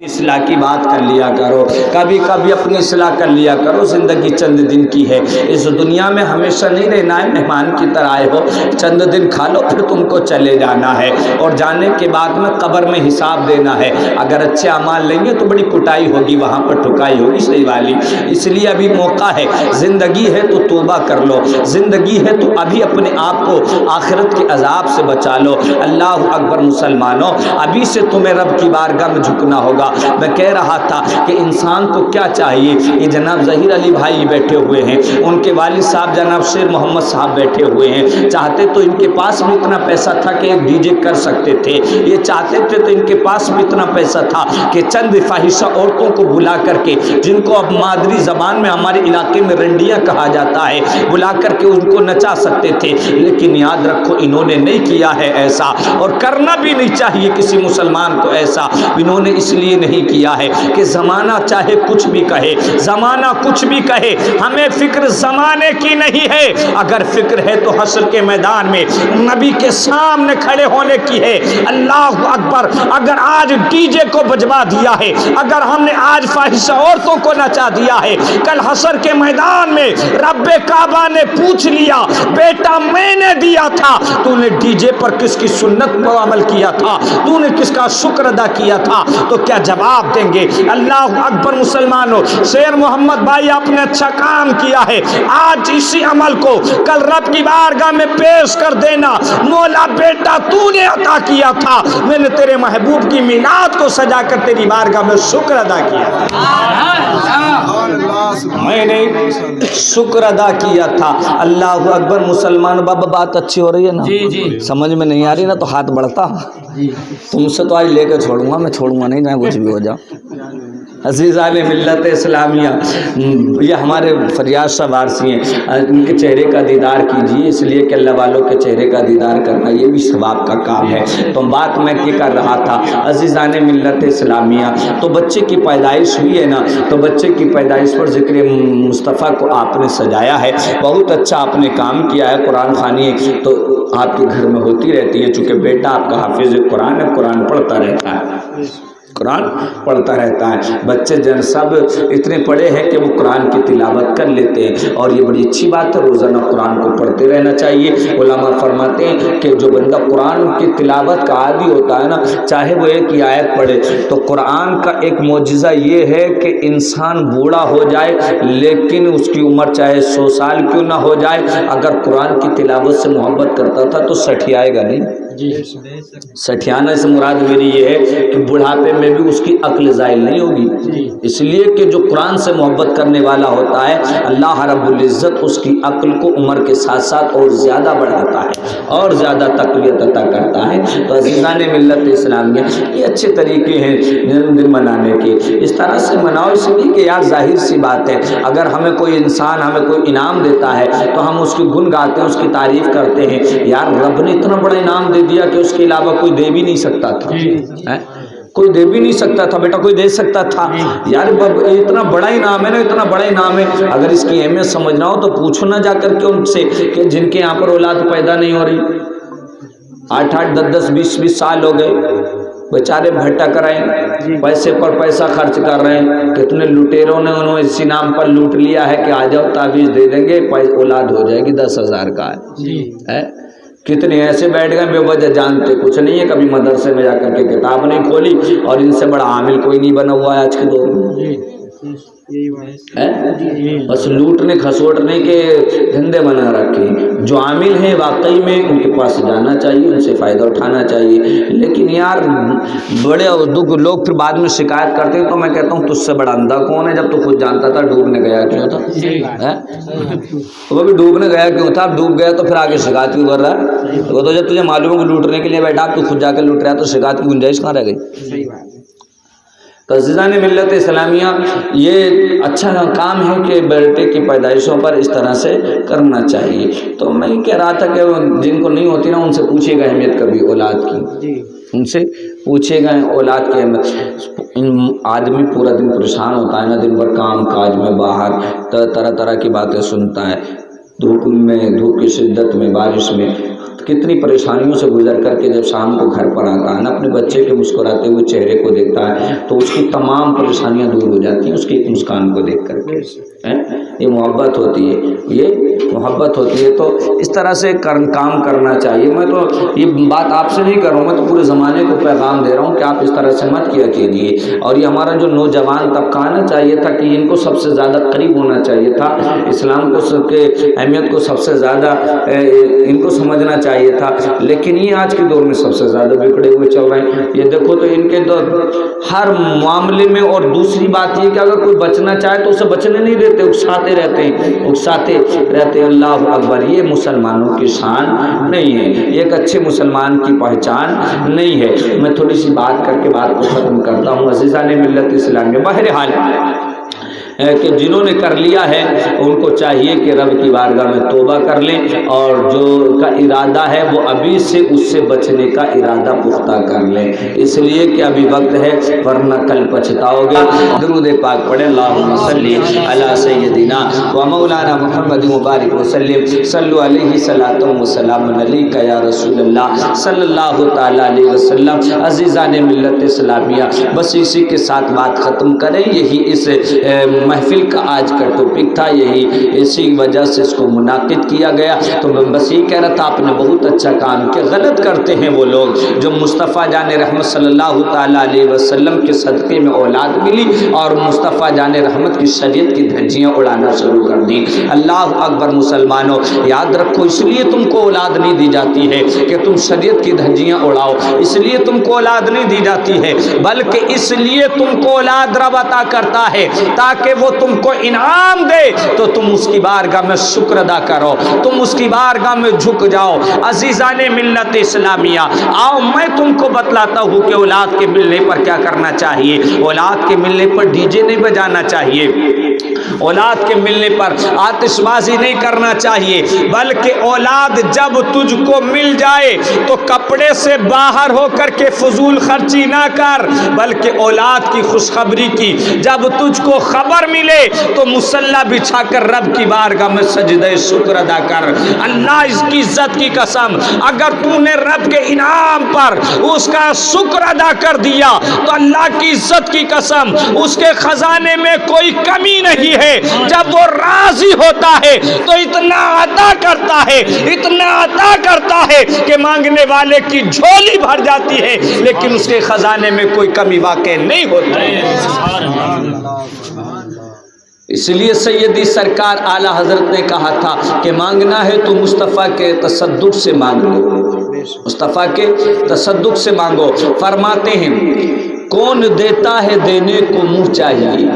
اصلاح کی بات کر لیا کرو، کبھی کبھی اپنی اصلاح کر لیا کرو۔ زندگی چند دن کی ہے، اس دنیا میں ہمیشہ نہیں رہنا ہے، مہمان کی طرح آئے ہو، چند دن کھا لو پھر تم کو چلے جانا ہے، اور جانے کے بعد میں قبر میں حساب دینا ہے۔ اگر اچھے اعمال لیں گے تو بڑی کٹائی ہوگی، وہاں پر ٹھکائی ہوگی صحیح والی۔ اس لیے ابھی موقع ہے، زندگی ہے تو توبہ کر لو، زندگی ہے تو ابھی اپنے آپ کو آخرت کے عذاب سے بچا لو۔ اللہ اکبر مسلمانوں، ابھی سے تمہیں رب کی بارگاہ میں جھکنا ہوگا۔ میں کہہ رہا تھا کہ انسان کو کیا چاہیے، یہ جناب ظہیر علی بھائی بیٹھے ہوئے ہیں، ان کے والد صاحب جناب شیر محمد صاحب بیٹھے ہوئے ہیں، چاہتے تو ان کے پاس بھی اتنا پیسہ تھا کہ ایک ڈی جے کر سکتے تھے، یہ چاہتے تھے تو ان کے پاس بھی اتنا پیسہ تھا کہ چند فاحشہ عورتوں کو بلا کر کے، جن کو اب مادری زبان میں ہمارے علاقے میں رنڈیاں کہا جاتا ہے، بلا کر کے ان کو نچا سکتے تھے، لیکن یاد رکھو انہوں نے نہیں کیا ہے ایسا، اور کرنا بھی نہیں چاہیے کسی مسلمان کو ایسا۔ انہوں نے اس لیے نہیں کیا ہے کہ زمانہ چاہے کچھ بھی کہے، زمانہ کچھ بھی کہے، ہمیں فکر زمانے کی نہیں ہے، اگر فکر ہے تو حشر کے میدان میں نبی کے سامنے کھڑے ہونے کی ہے۔ اللہ اکبر، اگر آج ڈی جے کو بجوا دیا ہے، اگر ہم نے آج فاحشہ عورتوں کو نچا دیا ہے، کل حشر کے میدان میں رب کعبہ نے پوچھ لیا بیٹا میں نے دیا تھا، تو نے ڈی جے پر کس کی سنت پر عمل کیا تھا، تو نے کس کا شکر ادا کیا تھا، تو کیا جواب دیں گے؟ اللہ اکبر مسلمانوں، شیر محمد بھائی آپ نے اچھا کام کیا ہے، آج اسی عمل کو کل رب کی بارگاہ میں پیش کر دینا، مولا بیٹا تو نے عطا کیا تھا، میں نے تیرے محبوب کی میلاد کو سجا کر تیری بارگاہ میں شکر ادا کیا، میں نے شکر ادا کیا تھا۔ اللہ اکبر مسلمان۔ بابا بات اچھی ہو رہی ہے نا، سمجھ میں نہیں آ رہی نا تو ہاتھ بڑھتا، تم سے تو آج لے کے چھوڑوں گا، میں چھوڑوں گا نہیں جائیں کچھ بھی ہو جاؤ۔ عزیزان ملت اسلامیہ، یہ ہمارے فریاد شاہ وارثی ہیں، ان کے چہرے کا دیدار کیجیے، اس لیے کہ اللہ والوں کے چہرے کا دیدار کرنا یہ بھی ثواب کا کام ہے۔ تو بات میں یہ کر رہا تھا عزیزان ملت اسلامیہ، تو بچے کی پیدائش ہوئی ہے نا، تو بچے کی پیدائش پر ذکر مصطفیٰ کو آپ نے سجایا ہے، بہت اچھا آپ نے کام کیا ہے۔ قرآن خوانی تو آپ کے گھر میں ہوتی رہتی ہے، چونکہ بیٹا آپ کا حافظ قرآن ہے، قرآن پڑھتا رہتا ہے، قرآن پڑھتا رہتا ہے۔ بچے جن سب اتنے پڑھے ہیں کہ وہ قرآن کی تلاوت کر لیتے ہیں، اور یہ بڑی اچھی بات ہے، روزانہ قرآن کو پڑھتے رہنا چاہیے۔ علماء فرماتے ہیں کہ جو بندہ قرآن کی تلاوت کا عادی ہوتا ہے نا، چاہے وہ ایک ہی آیت پڑھے، تو قرآن کا ایک معجزہ یہ ہے کہ انسان بوڑھا ہو جائے لیکن اس کی عمر چاہے 100 سال کیوں نہ ہو جائے، اگر قرآن کی تلاوت سے محبت کرتا تھا تو سٹھیائے گا نہیں۔ سٹھیانے سے مراد میری یہ ہے کہ بڑھاپے میں بھی اس کی عقل زائل نہیں ہوگی، اس لیے کہ جو قرآن سے محبت کرنے والا ہوتا ہے اللہ رب العزت اس کی عقل کو عمر کے ساتھ ساتھ اور زیادہ بڑھاتا ہے اور زیادہ تقویت عطا کرتا ہے۔ تو عزیزان ملت اسلامیہ، یہ اچھے طریقے ہیں جنم دن منانے کے، اس طرح سے مناؤ، اس لیے کہ یار ظاہر سی بات ہے، اگر ہمیں کوئی انسان ہمیں کوئی انعام دیتا ہے تو ہم اس کی گن گاتے ہیں، اس کی تعریف کرتے ہیں، یار رب نے اتنا بڑا انعام دے دیا کہ اس کے علاوہ کوئی دے بھی نہیں سکتا تھا، کوئی دے بھی نہیں سکتا تھا، بیٹا کوئی دے سکتا تھا؟ یار اتنا بڑا انعام ہے نا، اتنا بڑا انعام ہے، اگر اس کی اہمیت سمجھنا ہو تو پوچھو نہ جا کر کے ان سے کہ جن کے یہاں پر اولاد پیدا نہیں ہو رہی، 8-8 10-10 20-20 سال ہو گئے، بیچارے بھٹک رہے ہیں، پیسے پر پیسہ خرچ کر رہے ہیں، کتنے لٹیروں نے انہوں اسی نام پر لوٹ لیا ہے کہ آ جاؤ تعویذ دے دیں گے اولاد ہو جائے گی 10,000 کا ہے۔ کتنے ایسے بیٹھ گئے بے وجہ، جانتے کچھ نہیں ہے، کبھی مدرسے میں جا کر کے کتاب نہیں کھولی، اور ان سے بڑا عامل کوئی نہیں بنا ہوا ہے آج کے دور میں، بس لوٹنے کھسوٹنے کے دھندے بنا رکھے۔ جو عامل ہیں واقعی میں ان کے پاس جانا چاہیے، ان سے فائدہ اٹھانا چاہیے، لیکن یار بڑے لوگ پھر بعد میں شکایت کرتے ہیں، تو میں کہتا ہوں تجھ سے بڑا اندھا کون ہے، جب تو خود جانتا تھا ڈوبنے گیا کیوں تھا، وہ بھی ڈوبنے گیا کیوں تھا، اب ڈوب گیا تو پھر آگے شکایت کیوں کر رہا ہے؟ وہ تو جب تجھے معلوم ہے کہ لوٹنے کے لیے بیٹھا، اب تو خود جا کے لوٹ رہا ہے، تو شکایت کی گنجائش کہاں رہ گئی؟ تو عزیزان ملت اسلامیہ، یہ اچھا کام ہے کہ بیٹے کی پیدائشوں پر اس طرح سے کرنا چاہیے۔ تو میں یہ کہہ رہا تھا کہ جن کو نہیں ہوتی نا ان سے پوچھیے گا اہمیت کبھی اولاد کی، ان سے پوچھیے گا اولاد کی اہمیت۔ آدمی پورا دن پریشان ہوتا ہے نا، دن بھر کام کاج میں باہر طرح طرح کی باتیں سنتا ہے، धूप में, धूप की शिद्दत में, बारिश में कितनी परेशानियों से गुजर करके जब शाम को घर पर आता है ना, अपने बच्चे के मुस्कुराते हुए चेहरे को देखता है तो उसकी तमाम परेशानियां दूर हो जाती हैं उसकी एक मुस्कान को देख करके। ये मोहब्बत होती है, ये मोहब्बत होती है। तो इस तरह से काम करना चाहिए। मैं तो ये बात आपसे नहीं कर रहा हूँ, मैं तो पूरे ज़माने को पैगाम दे रहा हूँ कि आप इस तरह से मत किया कीजिए। और ये हमारा जो नौजवान तबका आना चाहिए था कि इनको सबसे ज़्यादा करीब होना चाहिए था, इस्लाम को, सबके अहमियत को सबसे ज़्यादा इनको समझना चाहिए था, लेकिन ये आज के दौर में सबसे ज़्यादा बिगड़े हुए चल रहे हैं। ये देखो तो इनके तो हर मामले में। और दूसरी बात ये कि अगर कोई बचना चाहे तो उसे बचने नहीं देते, उकसाते रहते हैं, उकसाते रहते हैं। अल्लाह अकबर, ये मुसलमानों की शान नहीं है, एक अच्छे मुसलमान की पहचान नहीं है। मैं थोड़ी सी बात करके बात को ख़त्म करता हूँ। अज़ीज़ान मिल्लत इस्लाम में बहरहाल कि जिन्होंने कर लिया है उनको चाहिए कि रब की बारगाह में तौबा कर लें, और जो का इरादा है वो अभी से उससे बचने का इरादा पुख्ता कर लें, इसलिए कि अभी वक्त है, वरना कल पछताओगे। दुरूद पाक पढ़े, अल्लाहुम्मा सल्ली अला सय्यदिना व मौलाना मुहम्मद मुबारक वसल्लम सल्लु अलैहि सलातुम व सलामुन अलैका या रसूलल्लाह सल्लल्लाहु तआला अलैहि वसल्लम। अज़ीज़ान मिल्लत इस्लामिया, बस इसी के साथ बात ख़त्म करें। यही इस महफिल का आज का टॉपिक था, यही इसी वजह से इसको मुनाकिद किया गया। तो मैं बस ये कह रहा था, आपने बहुत अच्छा काम किया। गलत करते हैं वो लोग जो मुस्तफ़ा जान रहमत सल्लल्लाहु ताला अलैहि वसल्लम के सदक़े में औलाद मिली और मुस्तफ़ा जान रहमत की शरीयत की धज्जियाँ उड़ाना शुरू कर दी। अल्लाह अकबर। मुसलमानों याद रखो, इसलिए तुमको औलाद नहीं दी जाती है कि तुम शरीयत की धज्जियाँ उड़ाओ, इसलिए तुमको औलाद नहीं दी जाती है, बल्कि इसलिए तुमको औलाद रब अता करता है ताकि वो तुमको इनाम दे, तो तुम उसकी बारगाह में शुक्र अदा करो, तुम उसकी बारगाह में झुक जाओ। अज़ीज़ाने मिल्लत इस्लामिया, आओ मैं तुमको बतलाता हूँ कि औलाद के मिलने पर क्या करना चाहिए। औलाद के मिलने पर डीजे नहीं बजाना चाहिए, औलाद के मिलने पर आतिशबाजी नहीं करना चाहिए, बल्कि औलाद जब तुझको मिल जाए तो कपड़े से बाहर होकर के फजूल खर्ची ना कर, बल्कि औलाद की खुशखबरी की जब तुझको खबर मिले तो मुसल्ला बिछाकर रब की बारगाह में सजदे शुक्र अदा कर। अल्लाह इसकी इज्जत की कसम, अगर तूने रब के इनाम पर उसका शुक्र अदा कर दिया तो अल्लाह की इज्जत की कसम उसके खजाने में कोई कमी नहीं है। जब वो राजी होता है तो इतना अता करता है, इतना अता करता है कि मांगने वाले की झोली भर जाती है, लेकिन उसके खजाने में कोई कमी वाक़ई नहीं होती। इसलिए सैयदी सरकार आला हजरत ने कहा था कि मांगना है तो मुस्तफ़ा के तसद्दुक़ से मांग लो, मुस्तफ़ा के तसद्दुक़ से मांगो। फरमाते हैं, कौन देता है देने को मुंह चाहिए,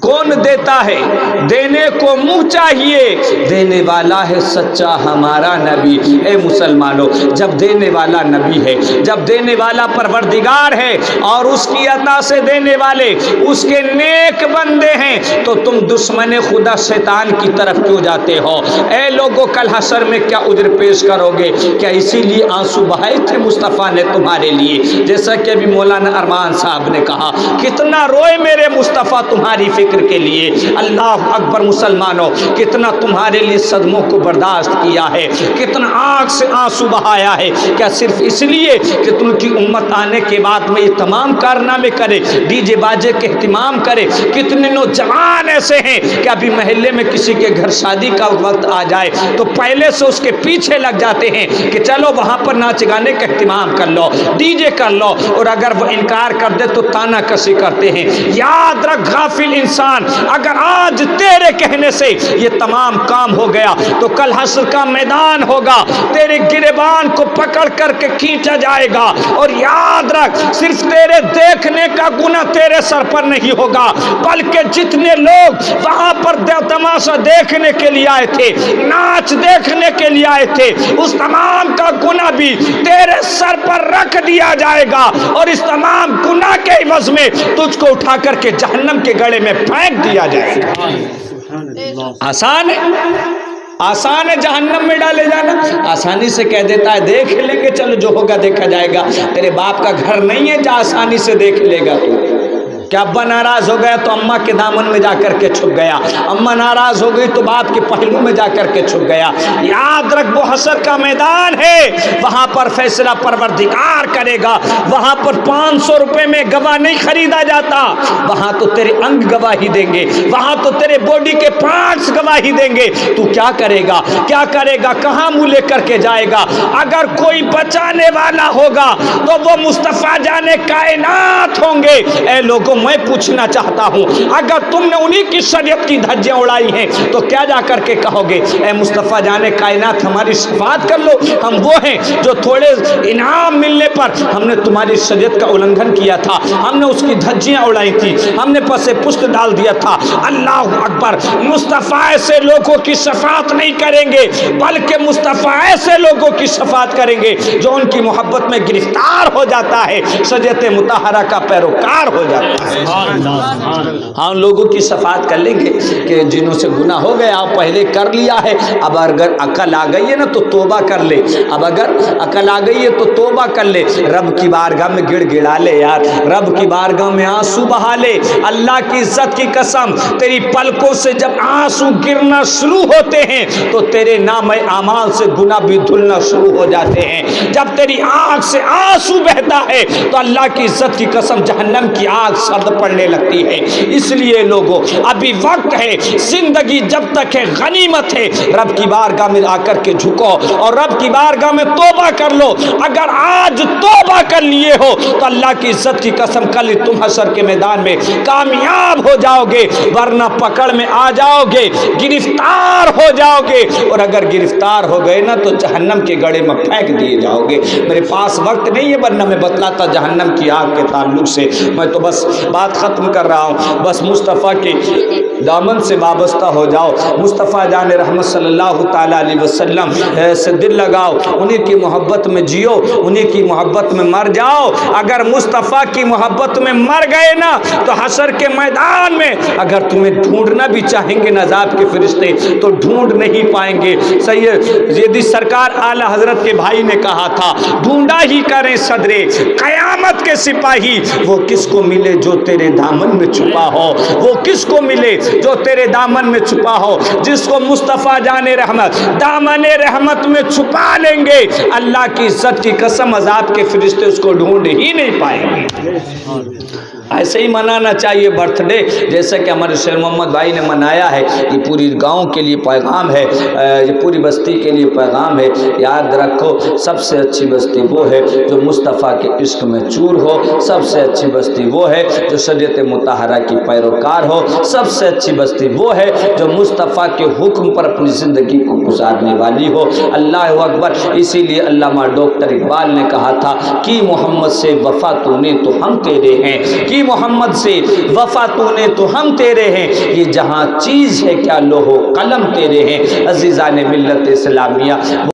कौन देता है देने को मुंह चाहिए, देने वाला है सच्चा हमारा नबी। ए मुसलमानों, जब देने वाला नबी है, जब देने वाला परवरदिगार है और उसकी अता से देने वाले उसके नेक बंदे हैं, तो तुम दुश्मन खुदा शैतान की तरफ क्यों जाते हो? ए लोगों, कल हशर में क्या उज्र पेश करोगे? क्या इसीलिए आंसू बहाए थे मुस्तफ़ा ने तुम्हारे लिए? जैसा कि अभी मौलाना अरमान साहब ने कहा, कितना रोए मेरे मुस्तफ़ा तुम्हारी फिक्र के लिए। अल्लाह अकबर। मुसलमानों, कितना तुम्हारे लिए सदमों को बर्दाश्त किया है, कितना आँख से आंसू बहाया है। क्या सिर्फ इसलिए कि तुमकी उम्मत आने के बाद में ये तमाम कारनामे करे, डीजे बाजे के एहतिमाम करे? कितने नौजवान ऐसे हैं कि अभी महल्ले में किसी के घर शादी का वक्त आ जाए तो पहले से उसके पीछे लग जाते हैं कि चलो वहाँ पर नाच गाने का एहतिमाम कर लो, डीजे कर लो, और अगर वो इनकार कर दे तो ताना कसी करते हैं। याद रख गाफिल इंसान, अगर आज तेरे कहने से ये तमाम काम हो गया तो कल हश्र का मैदान होगा, तेरे गिरेबान को पकड़ करके खींचा जाएगा। और याद रख, सिर्फ तेरे देखने का गुनाह तेरे सर पर नहीं होगा, बल्कि जितने लोग वहां पर तमाशा देखने के लिए आए थे, नाच देखने के लिए आए थे, उस तमाम का गुनाह भी तेरे सर पर रख दिया जाएगा, और इस तमाम गुनाह के इवज़ में तुझको उठा करके जहन्नम के गड़े में फेंक दिया जाएगा। आसान है, आसान है जहन्नम में डाले जाना। आसानी से कह देता है देख लेंगे, चलो जो होगा देखा जाएगा। तेरे बाप का घर नहीं है जहाँ आसानी से देख लेगा तू। कि अब्बा नाराज हो गया तो अम्मा के दामन में जाकर के छुप गया, अम्मा नाराज हो गई तो बाप के पहलू में जाकर के छुप गया। याद रख वो हशर का मैदान है, वहां पर फैसला परवरदिगार करेगा। वहां पर 500 रुपए में गवाह नहीं खरीदा जाता, वहां तो तेरे अंग गवाही देंगे, वहां तो तेरे बॉडी के पार्ट्स गवाही देंगे। तू क्या करेगा, क्या करेगा, कहां मुंह लेकर के जाएगा? अगर कोई बचाने वाला होगा तो वो मुस्तफा जाने कायनात होंगे। ए लोगों, मैं पूछना चाहता हूं, अगर तुमने उन्हीं की शरीयत की धज्जियां उड़ाई हैं तो क्या जाकर के कहोगे, ए मुस्तफा जाने कायनात हमारी शफाअत कर लो, हम वो हैं जो थोड़े इनाम मिलने पर हमने तुम्हारी शरीयत का उल्लंघन किया था, हमने उसकी धज्जियां उड़ाई थी, हमने पसे पुष्ट डाल दिया था। अल्लाह अकबर, मुस्तफा ऐसे लोगों की शफाअत नहीं करेंगे, बल्कि मुस्तफा ऐसे लोगों की शफाअत करेंगे जो उनकी मोहब्बत में गिरफ्तार हो जाता है, शरीयत मुतहरा का पैरोकार हो जाता है। हाँ, लोगों की शफाअत कर लेंगे कि जिन्हों से गुनाह हो गया, पहले कर लिया है, अब अगर अकल आ गई है ना तो तौबा कर ले, अब अगर अकल आ गई है तो तौबा कर ले, रब की बारगाह में गिड़गिड़ा ले यार, रब की बारगाह में आंसू बहा ले। अल्लाह की इज्जत की कसम, तेरी पलकों से जब आंसू गिरना शुरू होते हैं तो तेरे नाम आमाल से गुनाह भी धुलना शुरू हो जाते हैं। जब तेरी आंख से आंसू बहता है तो अल्लाह की इज्जत की कसम जहन्नम की आग सर्द पड़ने लगती है। इसलिए लोगों, अभी वक्त है, जिंदगी जब तक है गनीमत है, रब की बारगाह में आकर के झुको और रब की बारगाह में तौबा कर लो। अगर आज तौबा कर लिए हो तो अल्लाह की इज्जत की कसम कल तुम हशर के मैदान में कामयाब हो जाओगे, वरना पकड़ में आ जाओगे, गिरफ्तार हो जाओगे, और अगर गिरफ्तार हो गए ना तो जहन्नम के गड़े में फेंक दिए जाओगे। मेरे पास वक्त नहीं है वरना मैं बतलाता जहन्नम की आग के ताल्लुक से। मैं तो बस बात ख़त्म कर रहा हूँ। बस मुस्तफ़ा के दामन से वाबस्ता हो जाओ, मुस्तफ़ा जान रहमत सल्लल्लाहु ताला अलैहि वसल्लम से दिल लगाओ, उन्हीं की मोहब्बत में जियो, उन्हीं की मोहब्बत में मर जाओ। अगर मुस्तफ़ा की मोहब्बत में मर गए ना तो हशर के मैदान में अगर तुम्हें ढूंढना भी चाहेंगे नज़ाब के फरिश्ते तो ढूंढ नहीं पाएंगे। सैयद सरकार आला हजरत के भाई ने कहा था, ढूंढा ही करें सदरे कयामत के सिपाही, वो किसको मिले जो तेरे दामन में छुपा हो, वो किसको मिले जो तेरे दामन में छुपा हो। जिसको मुस्तफ़ा जाने रहमत दामने रहमत में छुपा लेंगे, अल्लाह की इज्जत की कसम अज़ाब के फरिश्ते उसको ढूंढ ही नहीं पाएंगे। ऐसे ही मनाना चाहिए बर्थडे, जैसे कि हमारे शेर मोहम्मद भाई ने मनाया है। ये पूरी गांव के लिए पैगाम है, ये पूरी बस्ती के लिए पैगाम है। याद रखो, सबसे अच्छी बस्ती वो है जो मुस्तफ़ा के इश्क में चूर हो, सबसे अच्छी बस्ती वो है जो शरीयत मुतहरा की पैरोकार हो, सबसे अच्छी बस्ती वो है जो मुस्तफ़ा के हुक्म पर अपनी ज़िंदगी को गुजारने वाली हो। अल्लाह अकबर। इसीलिए अल्लामा डॉक्टर इकबाल ने कहा था कि मोहम्मद से वफ़ा तूने तो हम तेरे हैं, कि मोहम्मद से वफ़ा तूने तो हम तेरे हैं, ये जहाँ चीज़ है क्या लोहो कलम तेरे हैं। अज़ीज़ान मिल्लत इस्लामिया।